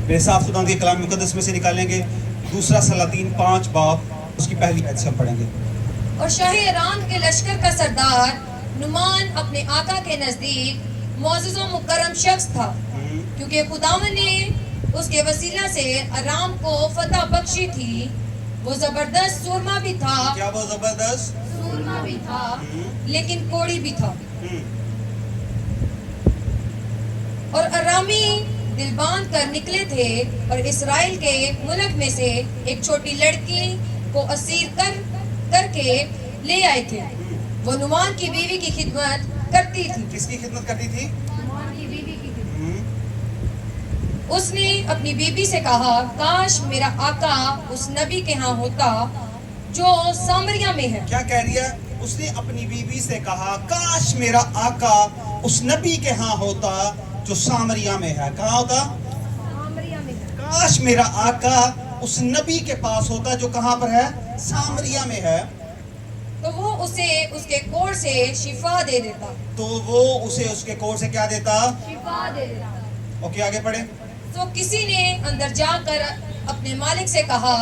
मेरे साथ खुदा के कलाम मुकद्दस में से निकालेंगे दूसरा सलातीन 5 बाब उसकी पहली आयत से हम पढ़ेंगे। और शाह ईरान के लश्कर का सरदार नुमान अपने आका के नजदीक मोअज़्ज़ज़ व मुकर्रम शख्स था, क्योंकि खुदावंद ने उसके वसीला से अराम को फतह बख्शी थी। वो जबरदस्त सूरमा भी था। क्या वो जबरदस्त सूरमा भी था लेकिन कोड़ी भी था। और अरामी दिल बांध कर निकले थे और इसराइल के मुल्क में से एक छोटी लड़की को असीर करके ले आए थे। वो नुमान की बीवी की खिदमत करती थी। किसकी खिदमत करती थी? नुमान की बीवी की खिदमत। उसने अपनी बीवी से कहा, काश मेरा आका उस नबी के यहाँ होता जो सामरिया में है। क्या कह रही है? उसने अपनी बीवी से कहा, काश मेरा आका उस नबी के यहाँ होता जो सामरिया में है। कहाँ होता? सामरिया में है। काश मेरा आका उस नबी के पास होता जो कहाँ पर है? सामरिया में है। तो वो उसे उसके कोर से शिफा दे देता। तो वो उसे उसके कोर से क्या देता? शिफा दे देता। ओके, आगे पढ़े। तो किसी ने अंदर जाकर अपने मालिक से कहा,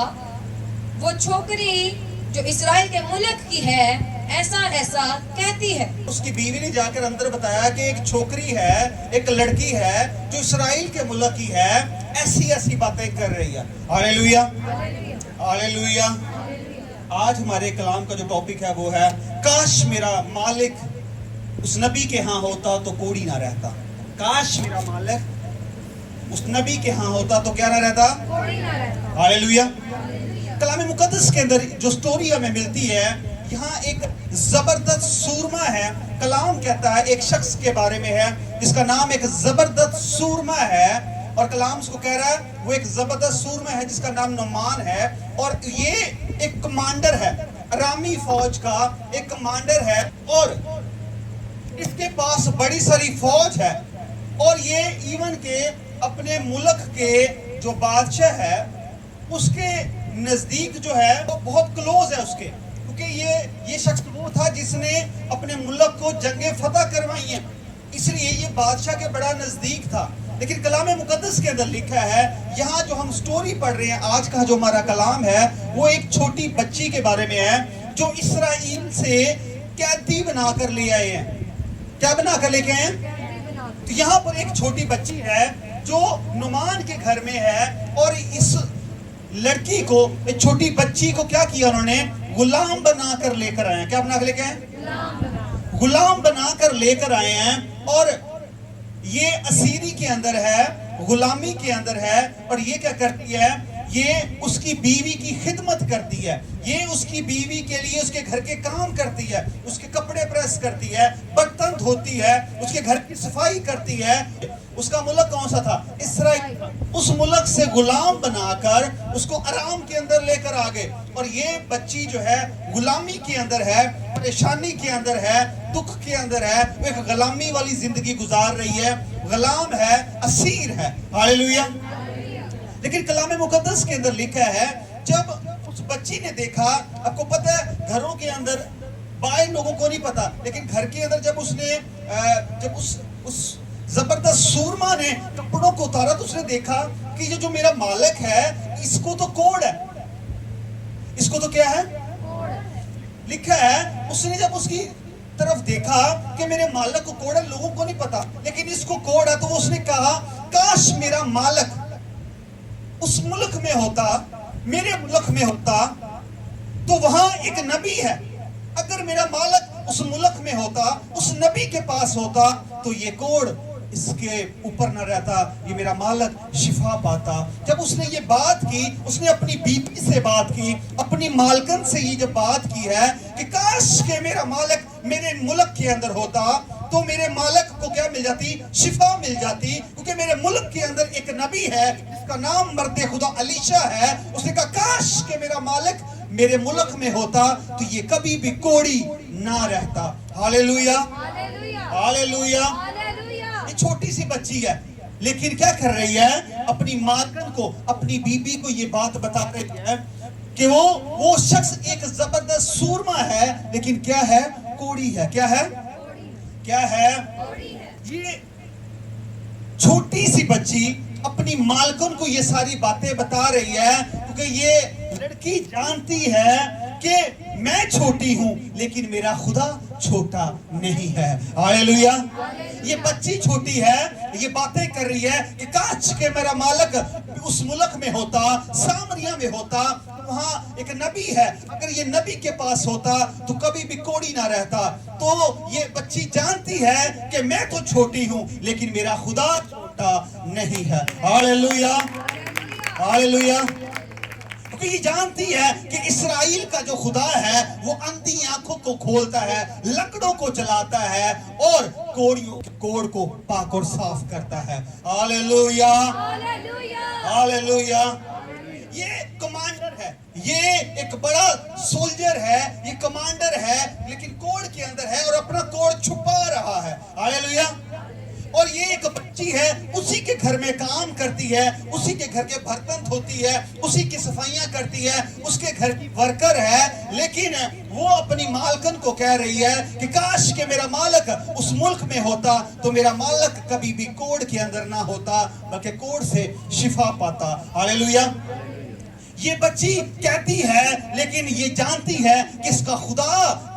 वो छोकरी जो इसराइल के मुल्क की है ऐसा ऐसा कहती है। उसकी बीवी ने जाकर अंदर बताया कि एक छोकरी है, एक लड़की है जो इसराइल के मुल्क की है, ऐसी ऐसी बातें कर रही है। Hallelujah, hallelujah. आज हमारे कलाम का जो टॉपिक है वो है, काश मेरा मालिक उस नबी के यहाँ होता तो कोड़ी ना रहता। काश मेरा मालिक उस नबी के यहाँ होता तो क्या ना रहता? कोड़ी ना रहता। हालेलुया। कलाम मुकद्दस के अंदर जो स्टोरी हमें मिलती है, यहाँ एक जबरदस्त सूरमा है। कलाम कहता है एक शख्स के बारे में है जिसका नाम एक जबरदस्त सूरमा है, और कलाम उसको कह रहा है वो एक जबरदस्त सूरमा है जिसका नाम नुमान है, और ये एक कमांडर है, अरामी फौज का एक कमांडर है, और इसके पास बड़ी सारी फौज है, और ये इवन के अपने मुल्क के जो बादशाह है उसके नजदीक जो है वो बहुत क्लोज है उसके, क्योंकि ये शख्स वो था जिसने अपने मुल्क को जंगे फतह करवाई हैं, इसलिए ये बादशाह के बड़ा नजदीक था। लेकिन कलाम मुकद्दस के अंदर लिखा है, यहाँ जो हम स्टोरी पढ़ रहे हैं, आज का जो हमारा कलाम है वो एक छोटी बच्ची के बारे में है जो इसराइल से कैदी बनाकर ले आए हैं। क्या बनाकर लेके आए हैं? तो यहाँ पर एक छोटी बच्ची है जो नुमान के घर में है, और इस लड़की को, एक छोटी बच्ची को क्या किया उन्होंने? गुलाम बनाकर लेकर आए हैं। क्या बनाकर लेके आए? गुलाम बनाकर लेकर आए हैं, और ये असीरी के अंदर है, गुलामी के अंदर है, और ये क्या करती है? ये उसकी बीवी की खिदमत करती है, ये उसकी बीवी के लिए उसके घर के काम करती है, उसके कपड़े प्रेस करती है, बर्तन धोती है, उसके घर की सफाई करती है। उसका मुल्क कौन सा था? इसराइल। उस मुल्क से गुलाम बनाकर उसको आराम के अंदर लेकर आ गए, और ये बच्ची जो है गुलामी के अंदर है, परेशानी के अंदर है, दुख के अंदर है, वो एक गुलामी वाली जिंदगी गुजार रही है, गुलाम है, असीर है। हालेलुया। लेकिन कलाम मुकद्दस के अंदर लिखा है, जब उस बच्ची ने देखा, आपको पता है घरों के अंदर बाहर लोगों को नहीं पता, लेकिन घर के अंदर जब उसने जब उस जबरदस्त सूरमा ने कपड़ों को उतारा तो उसने देखा कि ये जो मेरा मालिक है इसको तो कोड़ है, इसको तो क्या है? लिखा है, उसने जब उसकी तरफ देखा कि मेरे मालिक को कोड़ है, लोगों को नहीं पता, लेकिन इसको कोड़ है, तो उसने कहा, काश मेरा मालिक उस मुल्क में होता, मेरे मुल्क में होता, तो वहां एक नबी है। अगर मेरा मालिक उस मुल्क में होता, उस नबी के पास होता, तो ये कोड़ इसके ऊपर न रहता, ये मेरा मालिक शिफा पाता। जब उसने ये बात की, उसने अपनी बीवी से बात की, अपनी मालकन से ये जब बात की है कि काश के मेरा मालिक मेरे मुल्क के अंदर होता, तो मेरे मालिक को क्या मिल जाती? शिफा मिल जाती, क्योंकि मेरे मुल्क के अंदर एक नबी है जिसका नाम मर्दे खुदा अलीशा है। उसने कहा, काश के मेरा मालिक मेरे मुल्क में होता तो ये कभी भी कोड़ी ना रहता। Hallelujah, hallelujah. ये छोटी सी बच्ची है, लेकिन क्या कर रही है? अपनी मालकन को, अपनी बीबी को ये बात बता रही है कि वो शख्स एक जबरदस्त सूरमा है, लेकिन क्या है? कोड़ी है। क्या है? क्या है? ये छोटी सी बच्ची अपनी अपनी मालकन को ये सारी बातें बता रही है, क्योंकि ये लड़की जानती है कि मैं छोटी हूं लेकिन मेरा खुदा छोटा नहीं है। हालेलुया। ये बच्ची छोटी है, ये बातें कर रही है कि काश के मेरा मालिक उस मुल्क में होता, सामरिया में होता, वहाँ एक नबी है, अगर ये नबी के पास होता तो कभी भी कोड़ी ना रहता। तो ये बच्ची जानती है कि मैं तो छोटी हूं लेकिन मेरा खुदा छोटा नहीं है। Hallelujah, hallelujah. क्योंकि ये जानती है कि इस्राएल का जो खुदा है वो अंधी आंखों को खोलता है, लकड़ों को जलाता है और कोड़ को पाक और साफ करता है। Hallelujah, hallelujah. ये कमांडर है, ये एक बड़ा सोल्जर है, ये कमांडर है, लेकिन कोड़ के अंदर है और अपना कोड़ छुपा रहा है। हालेलुया। और ये एक बच्ची है, उसी के घर में काम करती है, उसी के घर के बर्तन धोती है, उसी की सफाइयां करती है, उसके घर की वर्कर है, लेकिन वो अपनी मालकन को कह रही है कि काश के मेरा मालिक उस मुल्क में होता तो मेरा मालिक कभी भी कोड़ के अंदर ना होता बल्कि कोड़ से शिफा पाता। हालेलुया। ये बच्ची कहती है, लेकिन ये जानती है कि इसका खुदा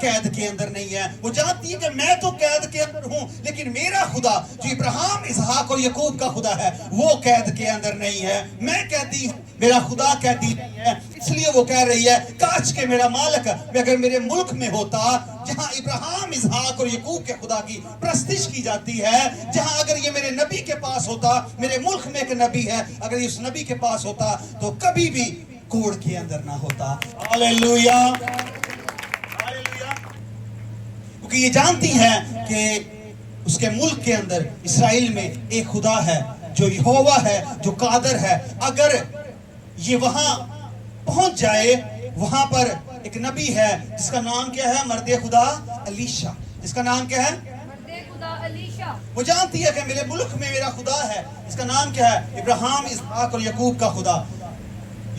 कैद के अंदर नहीं है। वो जानती है कि मैं तो कैद के अंदर हूं लेकिन मेरा खुदा जो इब्राहिम, इसहाक और याकूब का खुदा है वो कैद के अंदर नहीं है। मैं कहती हूं मेरा खुदा कैदी नहीं है। इसलिए वो कह रही है काश के मेरा मालिक अगर मेरे मुल्क में होता जहां इब्राहिम, इसहाक और याकूब के खुदा की प्रस्तिश की जाती है, जहां अगर ये मेरे नबी के पास होता, मेरे मुल्क में एक नबी है, अगर ये उस नबी के पास होता तो कभी भी कोड़ के अंदर ना होता। Hallelujah, hallelujah. क्योंकि ये जानती है कि उसके मुल्क के अंदर इस्राएल में एक खुदा है जो यहोवा है, जो कादर है। अगर ये वहां पहुंच जाए, वहां पर एक नबी है जिसका नाम क्या है? मर्दे खुदा अलीशा। जिसका नाम क्या है? मर्दे खुदा अलीशा। वो जानती है कि मेरे मुल्क में मेरा खुदा है। इसका नाम क्या है? इब्राहिम, इसहाक और याकूब का खुदा।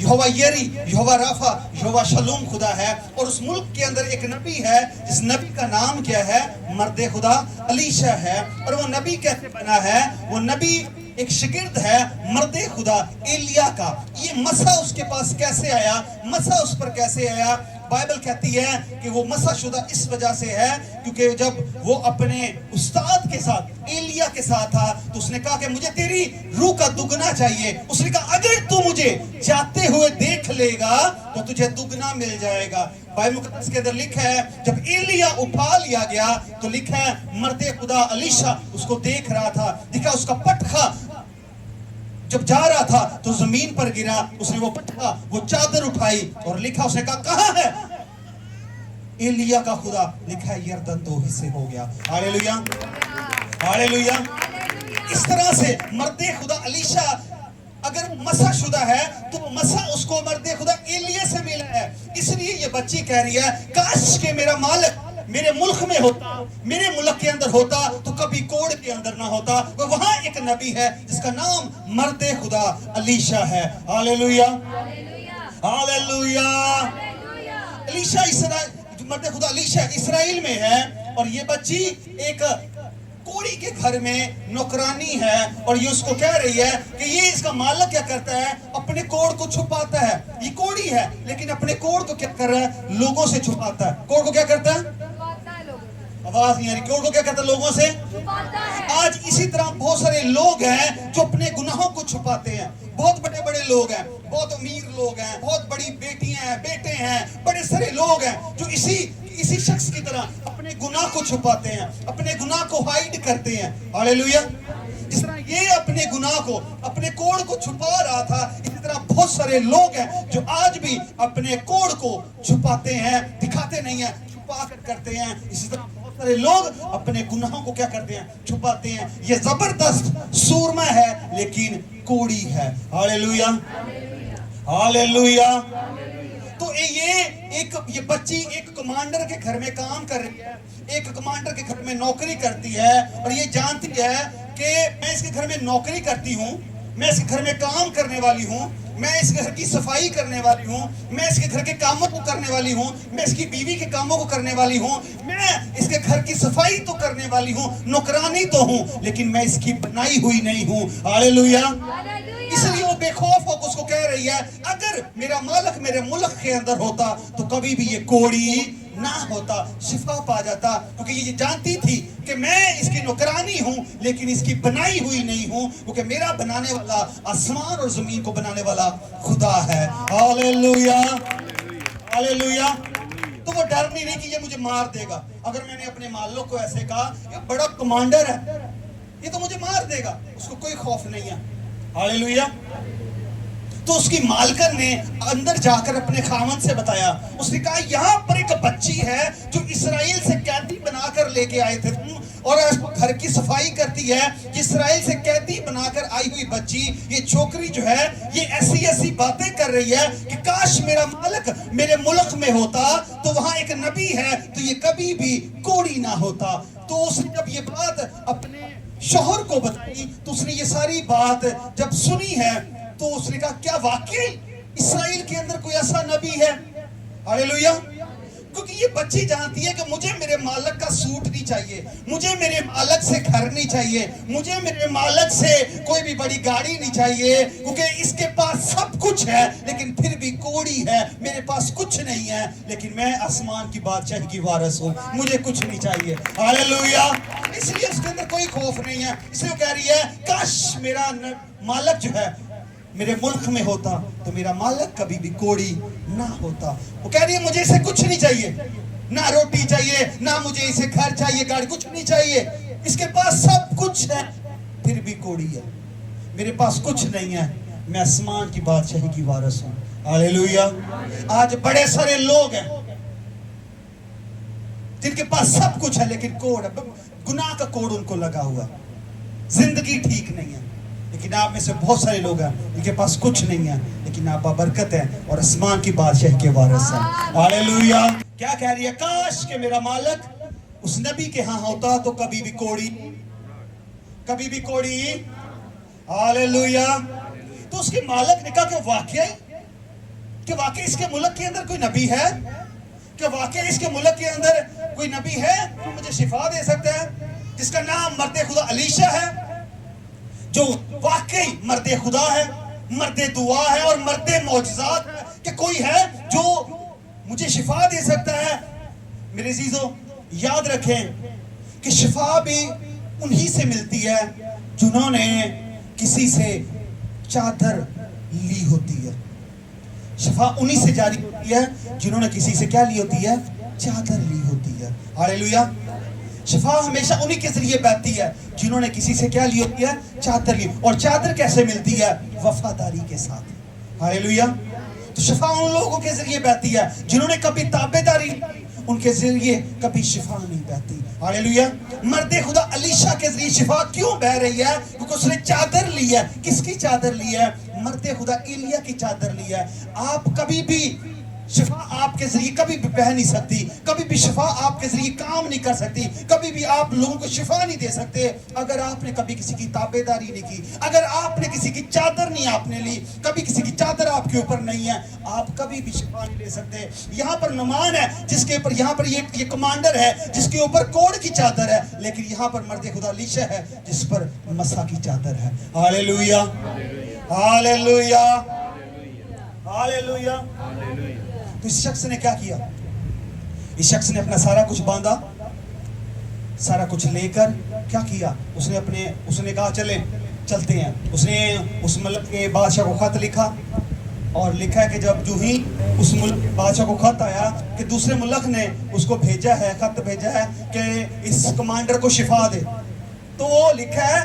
यहोवा यरी, यहोवा राफा, यहोवा शलूम खुदा है। और उस मुल्क के अंदर एक नबी है, जिस नबी का नाम क्या है? मर्दे खुदा अलीशा है। और वो नबी कैसे बना है? वो नबी एक शिगिर्द है मर्दे खुदा एलिया का। ये मसा उसके पास कैसे आया? मसा उस पर कैसे आया? बाइबल कहती है कि वो मसा शुदा इस वजह से है क्योंकि जब वो अपने उस्ताद के साथ, एलिया के साथ था, तो उसने कहा कि मुझे तेरी रूह का दुगना चाहिए। उसने कहा अगर तू मुझे जाते हुए देख लेगा तो तुझे दुगना मिल जाएगा। बाइबल मुकद्दस के अंदर लिखा है जब एलिया उठा लिया गया तो लिखा है मर्दे खुदा अलीशा उसको देख रहा था। लिखा उसका पटखा जब जा रहा था तो जमीन पर गिरा। उसने वो पटखा, वो चादर उठाई और लिखा, उसने कहा कहां है? एलिया का खुदा। लिखा है यरदन 2 हिस्से हो गया। Hallelujah, hallelujah. इस तरह से मर्दे खुदा अलीशा अगर मसा शुदा है तो मसा उसको मर्दे खुदा एलिया से मिला है। इसलिए ये बच्ची कह रही है काश के मेरा मालिक मेरे मुल्क में होता, मेरे मुल्क के अंदर होता तो कभी कोड़ के अंदर ना होता। वहां एक नबी है जिसका नाम मर्दे खुदा अलीशा है। Hallelujah, hallelujah. अलीशा मर्दे खुदा अलीशा इस्राएल में है और ये बच्ची एक कोड़ी के घर में नौकरानी है और ये उसको कह रही है कि ये इसका मालिक क्या करता है? अपने कोड़ को छुपाता है। ये कोड़ी है लेकिन अपने कोड़ को क्या कर रहा है? लोगों से छुपाता है। कोड़ को क्या करता है? आवाज नहीं आ रही। कोड़ को क्या करता है? लोगों से छुपाता है। आज इसी तरह बहुत सारे लोग हैं जो अपने गुनाहों को छुपाते हैं। बहुत बड़े बड़े लोग हैं, बहुत अमीर लोग हैं, बहुत बड़ी बेटियां हैं, बेटे हैं, बड़े सारे लोग हैं जो इसी शख्स की तरह अपने गुनाह को छुपाते हैं, अपने गुनाह को हाइड करते हैं। हालेलुया। जिस तरह ये अपने गुनाह को, अपने कोड़ को छुपा रहा था, इसी तरह बहुत सारे लोग हैं जो आज भी अपने कोड़ को छुपाते हैं, दिखाते नहीं है, छुपा कर करते हैं। इसी तरह बहुत सारे लोग अपने गुनाहों को क्या करते हैं? छुपाते हैं। ये जबरदस्त सूरमा है लेकिन कोड़ी है। Hallelujah, hallelujah. तो ये बच्ची एक कमांडर के घर में काम कर रही है, एक कमांडर के घर में नौकरी करती है और ये जानती है कि मैं इसके घर में नौकरी करती हूँ, मैं इसके घर में काम करने वाली हूँ, मैं इस घर की सफाई करने वाली हूँ, मैं इसके घर के कामों को करने वाली हूँ, मैं इसकी बीवी के कामों को करने वाली हूँ, मैं इसके घर की सफाई तो करने वाली हूँ, नौकरानी तो हूँ, लेकिन मैं इसकी बनाई हुई नहीं हूँ। हालेलुया, रही है, अगर मेरा मालिक मेरे मुल्क के अंदर होता तो कभी भी ये कोड़ी ना होता, शिफा पा जाता, क्योंकि ये जानती थी कि मैं इसकी नौकरानी हूं लेकिन इसकी बनाई हुई नहीं हूं, क्योंकि मेरा बनाने वाला आसमान और जमीन को बनाने वाला खुदा है। Hallelujah, hallelujah. तो वो डर नहीं रही कि ये मुझे मार देगा। अगर मैंने अपने मालिक को ऐसे कहा ये बड़ा कमांडर है, ये तो मुझे मार देगा, उसको कोई खौफ नहीं है। हालेलुया। तो उसकी मालकन ने अंदर जाकर अपने खामन से बताया, उसने कहा यहाँ पर एक बच्ची है जो इस्राएल से कैदी बनाकर लेके आए थे तुम, और घर की सफाई करती है। इस्राएल से कैदी बनाकर आई हुई बच्ची, ये छोकरी जो है ये ऐसी ऐसी बातें कर रही है कि काश मेरा मालिक मेरे मुल्क में होता तो वहां एक नबी है तो ये कभी भी कोड़ी ना होता। तो उसने जब ये बात अपने शौहर को बताई तो उसने ये सारी बात जब सुनी है तो उसने कहा क्या वाकई इस्राएल के अंदर कोई ऐसा नबी है? हालेलुया। क्योंकि ये बच्ची जानती है कि मुझे मेरे मालिक का सूट नहीं चाहिए, मुझे मेरे मालिक से घर नहीं चाहिए, मुझे मेरे मालिक से कोई भी बड़ी गाड़ी नहीं चाहिए, क्योंकि इसके पास सब कुछ है लेकिन फिर भी कोड़ी है, मेरे पास कुछ नहीं है, लेकिन मैं आसमान की बादशाही की वारिस हूँ, मुझे कुछ नहीं चाहिए। हालेलुया। इसलिए उसके अंदर कोई खौफ नहीं है। इसलिए वो कह रही है काश मेरा मालिक जो है मेरे मुल्क में होता तो मेरा मालिक कभी भी कोड़ी ना होता। वो कह रही है मुझे इसे कुछ नहीं चाहिए, ना रोटी चाहिए, ना मुझे इसे घर चाहिए, गाड़ी, कुछ नहीं चाहिए, इसके पास सब कुछ है फिर भी कोड़ी है, मेरे पास कुछ नहीं है, मैं आसमान की बादशाही की वारिस हूं। हालेलुया। आज बड़े सारे लोग हैं जिनके पास सब कुछ है लेकिन कोड़ है, गुनाह का कोड़ उनको लगा हुआ, जिंदगी ठीक नहीं है। लेकिन आप में से बहुत सारे लोग हैं जिनके पास कुछ नहीं है लेकिन आप बरकत है और आसमान की बादशाही के वारिस हैं। हालेलुया। क्या कह रही है? काश के मेरा मालिक उस नबी के यहाँ होता तो कभी भी कोड़ी, कभी भी कोड़ी। हालेलुया। तो उसके मालिक ने कहा कि वाकई इसके मुल्क के अंदर कोई नबी है, कि वाकई इसके मुल्क के अंदर कोई नबी है जो मुझे शिफा दे सकता है, जिसका नाम मर्द खुदा अलीशा है, जो वाकई मर्द खुदा है, मर्द दुआ है और मर्द मौजज़ात है, कि कोई है जो मुझे शिफा दे सकता है। मेरे अज़ीज़ों, याद रखें कि शिफा भी उन्हीं से मिलती है जिन्होंने किसी से चादर ली होती है। शिफा उन्हीं से जारी होती है जिन्होंने किसी से क्या ली होती है? चादर ली होती है। हालेलुया। शिफा हमेशा उन्हीं के जरिए बहती है जिन्होंने किसी से क्या ली होती है? चादर ली। और चादर कैसे मिलती है? वफादारी के साथ। हालेलुया। तो शिफा उन लोगों के जरिए बहती है जिन्होंने कभी ताबेदारी, उनके जरिए कभी शिफा नहीं बहती। हालेलुया। मर्द खुदा अलीशा के जरिए शिफा क्यों बह रही है? क्योंकि उसने चादर ली है। किसकी चादर ली है? मर्द खुदा एलिया की चादर ली है। आप कभी भी शिफा आपके जरिए कभी भी बह नहीं सकती, कभी भी शिफा आपके जरिए काम नहीं कर सकती, कभी भी आप लोगों को शिफा नहीं दे सकते अगर आपने कभी किसी की ताबेदारी नहीं की, अगर आपने किसी की चादर नहीं आपने ली, कभी किसी की चादर आपके ऊपर नहीं है, आप कभी भी शिफा नहीं ले सकते। यहाँ पर नुमान है जिसके ऊपर, यहाँ पर ये कमांडर है जिसके ऊपर कोड़ की चादर है, लेकिन यहाँ पर मर्द खुदा अलीशा है जिस पर मसा की चादर है। Hallelujah, hallelujah, hallelujah. तो इस शख्स ने क्या किया? इस शख्स ने अपना सारा कुछ बांधा, सारा कुछ लेकर क्या किया? उसने कहा चलते हैं। उसने उस मुल्क के बादशाह को खत लिखा और लिखा है कि जब जो ही उस मुल्क के बादशाह को खत आया कि दूसरे मुल्क ने उसको भेजा है, खत भेजा है कि इस कमांडर को शिफा दे, तो वो लिखा है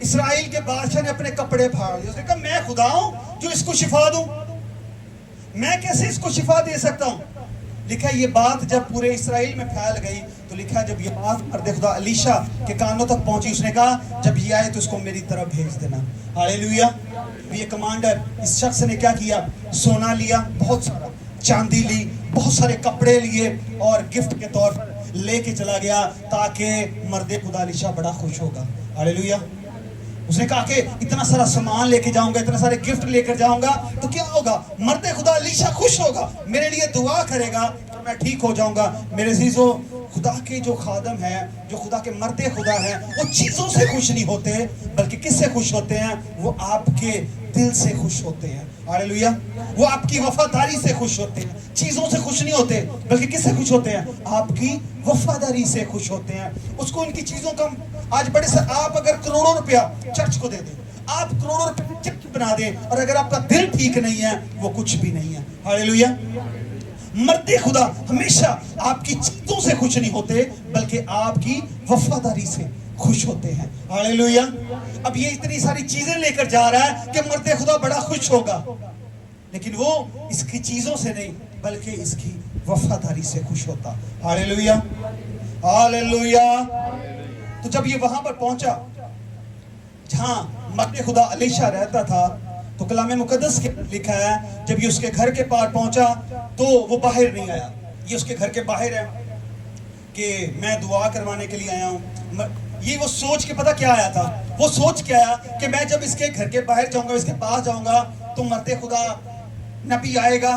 इस्राएल के बादशाह ने अपने कपड़े फाड़ दिए। उसने कहा मैं खुदा हूं जो इसको शिफा दूं, मैं कैसे इसको शिफा दे सकता हूं? लिखा है ये बात जब पूरे इस्राएल में फैल गई तो लिखा है जब ये बात मर्द खुदा अलीशा के कानों तक पहुंची, उसने कहा जब ये आए तो इसको मेरी तरफ भेज देना। हालेलुया। ये कमांडर, इस शख्स ने क्या किया? सोना लिया, बहुत सारा चांदी ली, बहुत सारे कपड़े लिए और गिफ्ट के तौर पर लेके चला गया ताकि मर्द खुदा अलीशा बड़ा खुश होगा। हालेलुया। उसने कहा कि इतना सारा सामान लेके जाऊंगा, इतना सारे गिफ्ट लेकर जाऊंगा तो क्या होगा? मर्द खुदा अलीशा खुश होगा, मेरे लिए दुआ करेगा तो मैं ठीक हो जाऊंगा। मेरे अज़ीज़ों, खुदा के जो खादम है, जो खुदा के मर्द खुदा हैं, वो चीज़ों से खुश नहीं होते बल्कि किससे खुश होते हैं? वो आपके दिल से खुश होते हैं। हालेलुया। वो आपकी वफादारी से खुश होते हैं, चीजों से खुश नहीं होते, बल्कि किससे खुश होते हैं? आपकी वफादारी से खुश होते हैं। उसको इनकी चीजों का आज बड़े से आप अगर करोड़ों रुपया चर्च को दे दें, आप करोड़ों रुपए चर्च बना दें, और अगर आपका दिल ठीक नहीं है, वो कुछ भी नहीं है। हालेलुया। मर्दे खुदा हमेशा आपकी चीजों से खुश नहीं होते, बल्कि आपकी वफादारी से खुश होते हैं। हालेलुया। अब ये इतनी सारी चीजें लेकर जा रहा है कि मर्दे खुदा बड़ा खुश होगा, लेकिन वो इसकी चीजों से नहीं, बल्कि इसकी वफादारी से खुश होता। Hallelujah, hallelujah. तो जब ये वहां पर पहुंचा जहां मर्दे खुदा अलीशा रहता था, तो कलाम मुकद्दस के लिखा है जब ये उसके घर के पार पहुंचा तो वो बाहर नहीं आया। ये उसके घर के बाहर है कि मैं दुआ करवाने के लिए आया हूं। ये वो सोच के पता क्या आया था? वो सोच के आया कि मैं जब इसके घर के बाहर जाऊंगा, इसके पास जाऊंगा, तो मर्दे खुदा नबी आएगा,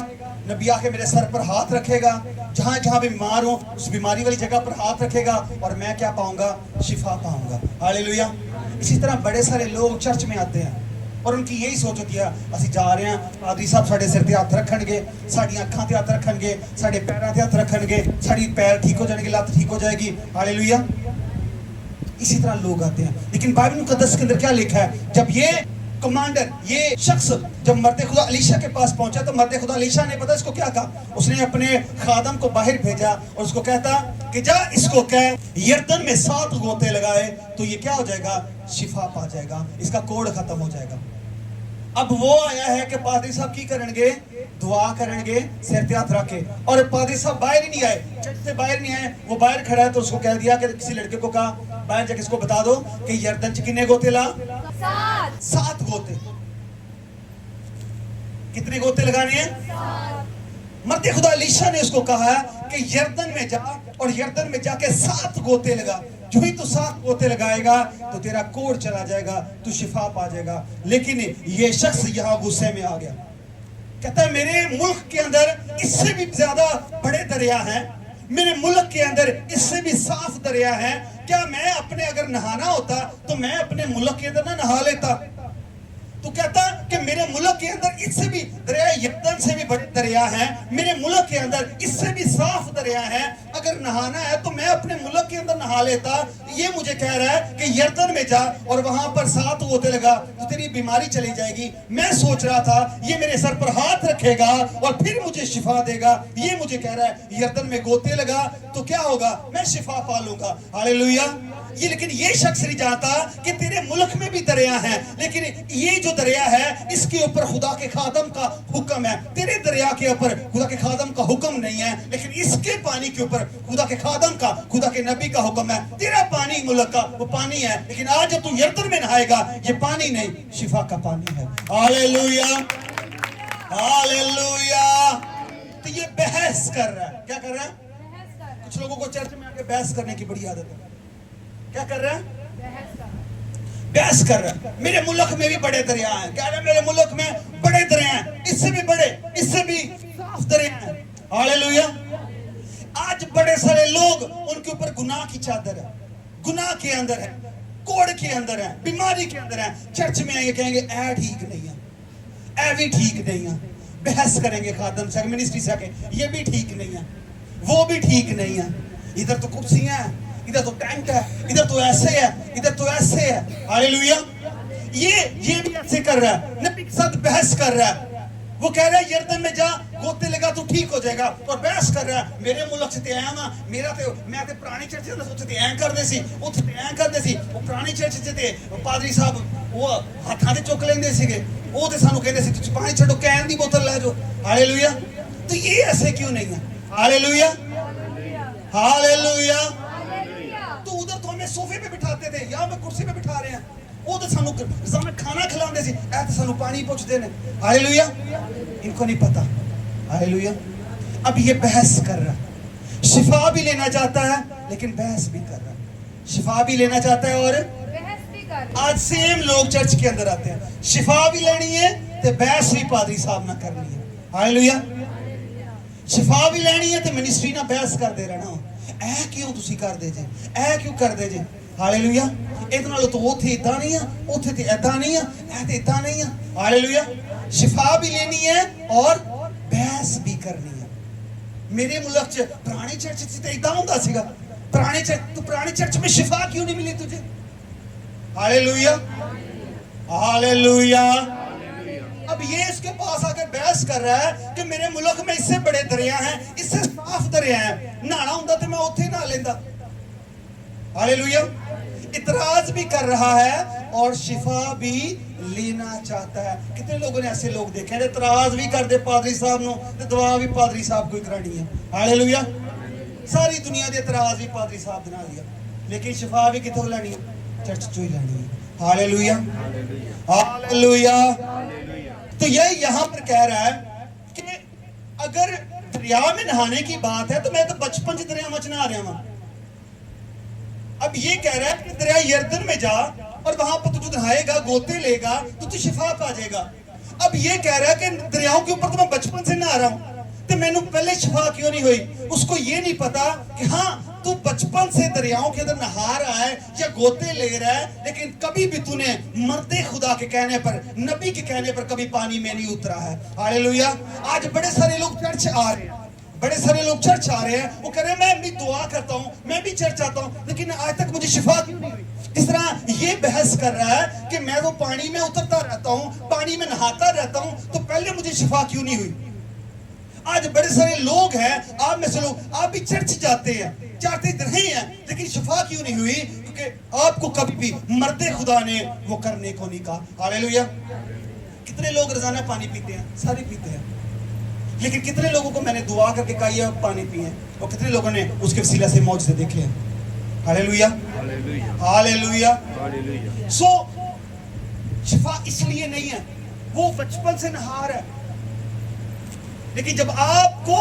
नबी आके मेरे सर पर हाथ रखेगा, जहां जहां भी बीमार हूं उस बीमारी वाली जगह पर हाथ रखेगा, और मैं क्या पाऊंगा? शिफा पाऊंगा। हालेलुया। इसी तरह बड़े सारे लोग चर्च में आते हैं और उनकी यही सोच होती है, ਅਸੀਂ ਜਾ ਰਹੇ ਹਾਂ, ਪਾਦਰੀ ਸਾਹਿਬ ਸਾਡੇ ਸਿਰ ਤੇ ਹੱਥ ਰੱਖਣਗੇ, ਸਾਡੀਆਂ ਅੱਖਾਂ ਤੇ ਹੱਥ ਰੱਖਣਗੇ, ਸਾਡੇ ਪੈਰਾਂ ਤੇ ਹੱਥ ਰੱਖਣਗੇ, ਸਾਡੀ ਪੈਰ ठीक हो जाएंगे, ਲੱਤ ठीक हो जाएगी। हालेलुया। इसी तरह लोग आते हैं, लेकिन बाइबल मुकद्दस के अंदर क्या लिखा है? जब ये कमांडर, ये शख्स जब मर्दे खुदा अलीशा के पास पहुंचा, तो मर्दे खुदा अलीशा ने पता इसको क्या कहा? उसने अपने खादम को बाहर भेजा और उसको कहता कि जा इसको कह यरदन में 7 गोते लगाए, तो ये क्या हो जाएगा? शिफा पा जाएगा, इसका कोड़ खत्म हो जाएगा। अब वो आया है कि पादरी साहब की करेंगे? दुआ करेंगे सिर पे हाथ रख के, और पादरी साहब बाहर ही नहीं आए, चर्च से बाहर नहीं आए। वो बाहर खड़ा है तो उसको कह दिया कि किसी लड़के को कहा बाहर जाके इसको बता दो कि यरदन च कितने गोते ला? 7 गोते। कितने गोते लगाने हैं? मर्दे खुदा अलीशा ने उसको कहा कि यरदन में जा और यरदन में जाके 7 गोते लगा। जो ही तू 7 गोते लगाएगा तो तेरा कोड़ चला जाएगा, तू शिफा पा जाएगा। लेकिन ये शख्स यहाँ गुस्से में आ गया, कहता है मेरे मुल्क के अंदर इससे भी ज्यादा बड़े दरिया हैं, मेरे मुल्क के अंदर इससे भी साफ दरिया है, क्या मैं अपने अगर नहाना होता तो मैं अपने मुल्क के अंदर ना नहा लेता? तो कहता कि मेरे मुल्क के अंदर इससे भी दरिया यरदन से भी बड़े दरिया हैं, मेरे मुल्क के अंदर इससे भी साफ दरिया है, अगर नहाना है तो मैं अपने मुल्क के अंदर नहा लेता। ये मुझे कह रहा है कि यरदन में जा और वहां पर 7 गोते लगा तो तेरी बीमारी चली जाएगी। मैं सोच रहा था ये मेरे सर पर हाथ रखेगा और फिर मुझे शिफा देगा, ये मुझे कह रहा है यरदन में गोते लगा तो क्या होगा? मैं शिफा पा लूंगा। हालेलुया। ये लेकिन ये शख्स नहीं जानता कि तेरे मुल्क में भी दरिया है, लेकिन ये जो दरिया है इसके ऊपर खुदा के खादम का हुक्म है। तेरे दरिया के ऊपर खुदा के खादम का हुक्म नहीं है, लेकिन इसके पानी के ऊपर खुदा के खादम का, खुदा के नबी का हुक्म है। तेरा पानी मुल्क का वो पानी है, लेकिन आज जब तू यरदन में नहाएगा ये पानी नहीं, शिफा का पानी है। Hallelujah, hallelujah. तो ये बहस कर रहा है, क्या कर रहा है? कुछ लोगों को चर्च में आके बहस करने की बड़ी आदत है। क्या कर रहा है? बहस कर रहा है। मेरे मुल्क में भी बड़े दरिया हैं, क्या रहा है? मेरे मुल्क में बड़े दरिया हैं, इससे भी बड़े, इससे भी साफ दरिया हैं। हालेलुया। आज बड़े सारे लोग उनके ऊपर गुनाह की चादर है, गुनाह के अंदर है, कोड़ के अंदर है, बीमारी के अंदर है। चर्च में आएंगे कहेंगे ऐ ठीक नहीं है, ऐ भी ठीक नहीं है। बहस करेंगे खादम से, मिनिस्ट्री से आके, ये भी ठीक नहीं है, वो भी ठीक नहीं है। इधर तो कुर्सियां हैं, इधर तो टैंक है, इधर तो ऐसे है, इधर तो ऐसे है। हालेलुया। ये भी ऐसे कर रहा है, नबी के साथ बहस कर रहा है। वो कह रहा है यरदन में जा गोते लगा तो ठीक हो जाएगा, और बहस कर रहा है मेरे मुल्क से ते आया ना, मेरा ते मैं ते पुरानी चर्च से सोचे ते ऐ करदे सी, उत्थे ते ऐ करदे सी। वो पुरानी चर्च से ते पादरी साहब वो हत्थां ते चुक लेंदे सीगे, वो ते सानू कहंदे सी तुसीं पानी छड्डो, कैन दी बोतल ले जाओ। हालेलुया। तो ये ऐसे क्यों नहीं है? Hallelujah, hallelujah. तो उधर तो हमें सोफे पे बिठाते थे, यहाँ पे कुर्सी पे बिठा रहे हैं। वो तो सानू रोजाना खाना खिलाते सी, ऐ तो सानू पानी पूछते ने। हालेलुया। इनको नहीं पता। हालेलुया। अब ये बहस कर रहा है, शिफा भी लेना चाहता है लेकिन बहस भी कर रहा है। शिफा भी लेना चाहता है और बहस भी कर रहा है। आज सेम लोग चर्च के अंदर आते हैं, शिफा भी लेनी है तो बहस भी पादरी साहब ना करनी है। हालेलुया। शिफा भी लेनी है तो मिनिस्ट्री ना बहस करते रहना। ऐ क्यों तुसी कर दे जे, ऐ क्यों कर दे जे। हालेलुया। ਇਹਦੇ ਨਾਲ तो ਉੱਥੇ ਇਦਾਂ ਨਹੀਂ ਆ, ਉੱਥੇ ਤੇ ਇਦਾਂ ਨਹੀਂ ਆ, ਇਹ ਤੇ ਇਦਾਂ ਨਹੀਂ ਆ। ਹਾਲੇਲੂਇਆ। शिफा भी लेनी है और बहस भी करनी है। मेरे मुल्क च पुराने चर्च च ते इदां हुंदा सीगा, पुराने चर्च में शिफा क्यों नहीं मिली तुझे? Hallelujah, hallelujah. अब ये इसके पास आकर बहस कर रहा है कि मेरे मुल्क में इससे बड़े दरिया हैं, इससे साफ दरिया हैं, नहाना हुंदा तो मैं उत्थे नहा लेंदा। हालेलुया। इतराज भी कर रहा है और शिफा भी लेना चाहता है। कितने लोगों ने ऐसे लोग देखे हैं इतराज भी कर दे पादरी साहब नो ते दुआ भी पादरी साहब को ही करानी है। हालेलुया। सारी दुनिया दे इतराज भी पादरी साहब ने लिया, लेकिन शिफा भी कितों लेनी है? चर्च चों ही लेनी है। Hallelujah, hallelujah. तो ये यहाँ पर कह रहा है कि अगर दरिया में नहाने की बात है तो मैं तो बचपन से दरिया में नहा रहा हूं। अब ये कह रहा है कि दरिया यर्दन में जा और वहां पर तू नहाएगा, गोते लेगा तो तू शिफा पा जाएगा। अब ये कह रहा है कि दरियाओं के ऊपर तो मैं बचपन से नहा रहा हूं, तो मैंने पहले शिफा क्यों नहीं हुई? उसको ये नहीं पता कि हाँ तू बचपन से दरियाओं के अंदर नहा रहा है या गोते ले रहा है, लेकिन कभी भी तूने मर्दे खुदा के कहने पर, नबी के कहने पर कभी पानी में नहीं उतरा है। हालेलुया। आज बड़े सारे लोग चर्च आ रहे हैं, बड़े सारे लोग चर्च आ रहे हैं, वो कह रहे हैं मैं भी दुआ करता हूँ, मैं भी चर्च आता हूँ, लेकिन आज तक मुझे शिफा क्यों नहीं हुई? इस तरह ये बहस कर रहा है कि मैं तो पानी में उतरता रहता हूँ, पानी में नहाता रहता हूँ, तो पहले मुझे शिफा क्यों नहीं हुई? आज बड़े सारे लोग हैं, आप में से लोग, आप भी चर्च जाते हैं, जाते रहे हैं, लेकिन शिफा क्यों नहीं हुई? क्योंकि आपको कभी भी मर्दे खुदा ने वो करने को नहीं कहा। हालेलुया। कितने लोग रोजाना पानी पीते हैं? सारे पीते हैं, लेकिन कितने लोगों को मैंने दुआ करके कहा ये पानी पिए, और कितने लोगों ने उसके वसीला से मौजज़े देखे हैं? Hallelujah, hallelujah. सो शिफा इसलिए नहीं है, वो बचपन से नहा रहा है, लेकिन जब आपको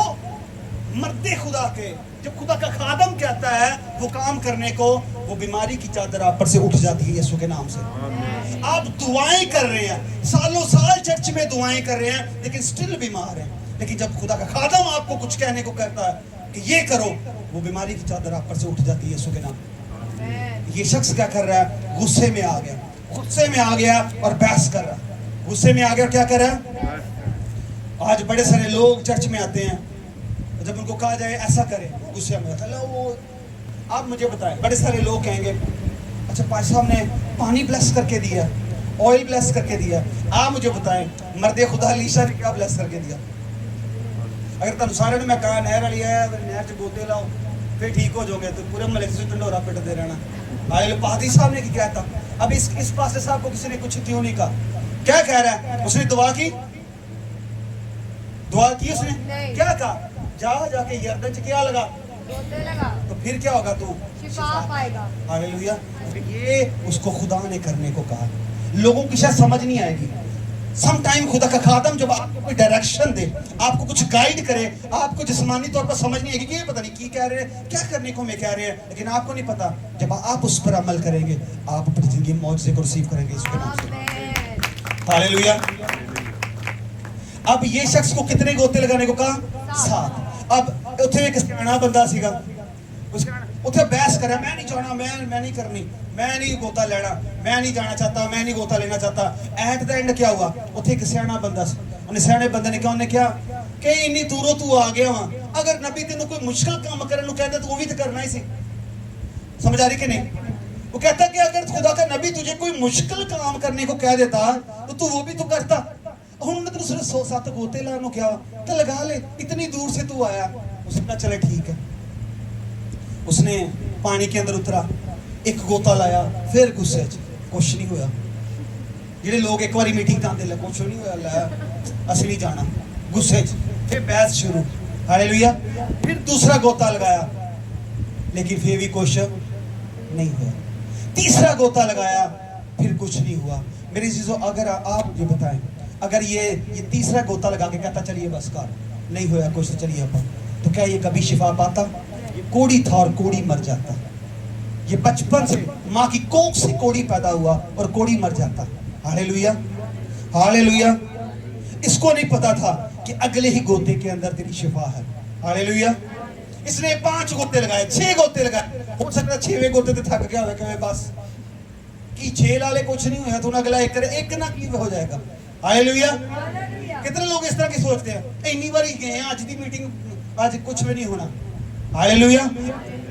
मर्दे खुदा के, जब खुदा का खादम कहता है वो काम करने को, वो बीमारी की चादर आप पर से उठ जाती है यीशु के नाम से। आप दुआएं कर रहे हैं, सालों साल चर्च में दुआएं कर रहे हैं, लेकिन स्टिल बीमार हैं। लेकिन जब खुदा का खादम आपको कुछ कहने को कहता है कि ये करो, वो बीमारी की चादर आप पर से उठ जाती है यीशु के नाम। ये शख्स क्या कर रहा है? गुस्से में आ गया, गुस्से में आ गया और बहस कर रहा है। गुस्से में आ गया और क्या कर रहा है? आज बड़े सारे लोग चर्च में आते हैं, जब उनको कहा जाए ऐसा करें, गुस्से में आता है। वो आप मुझे बताएं, बड़े सारे लोग कहेंगे अच्छा पास साहब ने पानी ब्लेस करके दिया, ऑयल ब्लेस करके दिया, आप मुझे बताएं मर्दे खुदा अलीशा ने क्या ब्लेस करके दिया? अगर तुम सारे ने मैं कहा नहर वाली है, नहर च गोते लाओ फिर ठीक हो जाओगे, तो पूरे मलिक से ढंडोरा पिटते रहना। आए पादी साहब ने क्या था? अब इस पासे साहब को किसी ने कुछ क्यों नहीं कहा? क्या कह रहा है? उसने दुआ की, दुआ की उसने, क्या कहा? जाके यर्दन च क्या लगा? गोते लगा, तो फिर क्या होगा? तू शिफा पाएगा। हालेलुया। ये उसको खुदा ने करने को कहा। लोगों की शायद समझ नहीं आएगी। सम टाइम खुदा का खादम जब आपको कोई डायरेक्शन दे, आपको कुछ गाइड करे, आपको जिस्मानी तौर पर समझ नहीं आएगी कि ये पता नहीं की कह रहे हैं, क्या करने को मैं कह रहे हैं, लेकिन आपको नहीं पता। जब आप उस पर अमल करेंगे, आप अपनी जिंदगी मौजज़े को रिसीव करेंगे इसके नाम से। हालेलुया। अब ये शख्स को कितने गोते लगाने को कहा? 7। अब उथे एक सियाना बंदा सीगा, उथे बहस करे, मैं नहीं जाना, मैं नहीं करनी, मैं नहीं गोता लेना, मैं नहीं जाना चाहता, मैं नहीं गोता लेना चाहता। एट द एंड क्या हुआ? उथे एक सियाना बंदा सी, उन्हें सियाने बंदे ने कहा, उन्हें क्या कि इन्नी दूरों तू आ गया वहां, अगर नबी तेन कोई मुश्किल काम करने को कहता तो वो भी तो करना ही सी। समझ आ रही कि नहीं? वो कहता कि अगर खुदा का नबी तुझे कोई मुश्किल काम करने को कह देता तो तू वो भी तो करता। हूं मैं तेन 100-7 गोते लाने क्या तो लगा ले, इतनी दूर से तू आया। उसने कहा चले ठीक है। उसने पानी के अंदर उतरा, एक गोता लाया, फिर गुस्से कुछ नहीं होया। जेडे लोग एक बारी मीटिंग आते ले कुछ नहीं होया, ला असली नहीं जाना, गुस्से फिर बहस शुरू। हालेलुया। फिर दूसरा गोता लगाया, लेकिन फिर भी कुछ नहीं हुआ। तीसरा गोता लगाया, फिर कुछ नहीं हुआ। मेरी चीजों, अगर आप मुझे बताएं, अगर ये तीसरा गोता लगा के कहता चलिए बस कर, नहीं होया कुछ तो चलिए अपन, तो क्या ये कभी शिफा पाता? ये कोड़ी था और कोड़ी मर जाता। ये बचपन से माँ की कोख से कोड़ी पैदा हुआ और कोड़ी मर जाता। Hallelujah, hallelujah. इसको नहीं पता था कि अगले ही गोते के अंदर तेरी शिफा है। हालेलुया। इसने 5 गोते लगाए, 6 गोते लगाए। हो सकता है 6वें गोते तो थक गया हो, बस कि 6 लाले कुछ नहीं हुआ, तो अगला एक करे, एक ना की हो जाएगा। हालेलुया। कितने लोग इस तरह की सोचते हैं, इतनी बार ही गए हैं, आज की मीटिंग आज कुछ भी नहीं होना। हालेलुया।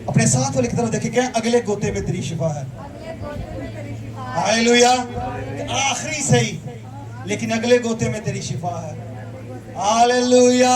अपने साथ वाले की तरफ देखे, क्या अगले गोते में तेरी शिफा है। हालेलुया। आखिरी सही, लेकिन अगले गोते में तेरी शिफा है। हालेलुया।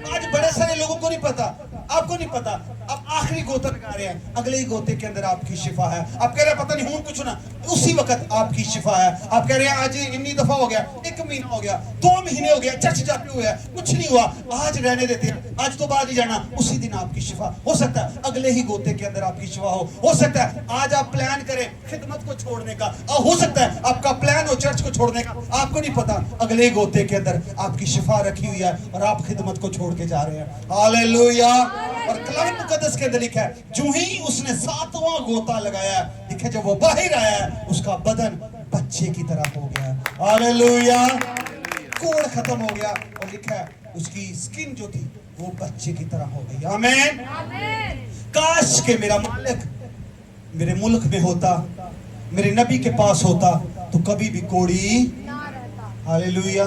आज बड़े सारे लोगों को नहीं पता, आपको नहीं पता, आप आखिरी गोता लगा रहे हैं, अगले ही गोते के अंदर आपकी शिफा है। आप कह रहे हैं पता नहीं हूं कुछ ना, उसी वक्त आपकी शिफा है। आप कह रहे हैं आज इतनी दफा हो गया, 1 महीना हो गया, 2 महीने हो गया, चर्च जाते हुए कुछ नहीं हुआ, आज रहने देते हैं, आज तो बाद ही जाना, उसी दिन आपकी शिफा हो सकता है, अगले ही गोते के अंदर आपकी शिफा हो सकता है आज आप प्लान करें खिदमत को छोड़ने का, और हो सकता है आपका प्लान हो चर्च को छोड़ने का, आपको नहीं पता अगले ही गोते के अंदर आपकी शिफा रखी हुई है और आप खिदमत को छोड़ के जा रहे हैं। हालेलुया। और कलाम मुकद्दस के अंदर लिखा है, जो ही उसने 7वां गोता लगाया, लिखा जब वो बाहर आया, उसका बदन बच्चे की तरह हो गया। हालेलुया। कोड़ खत्म हो गया, और लिखा है उसकी स्किन जो थी वो बच्चे की तरह हो गई। आमीन। काश के मेरा मालिक मेरे मुल्क में होता, मेरे नबी के पास होता, तो कभी भी कोड़ी। हालेलुया।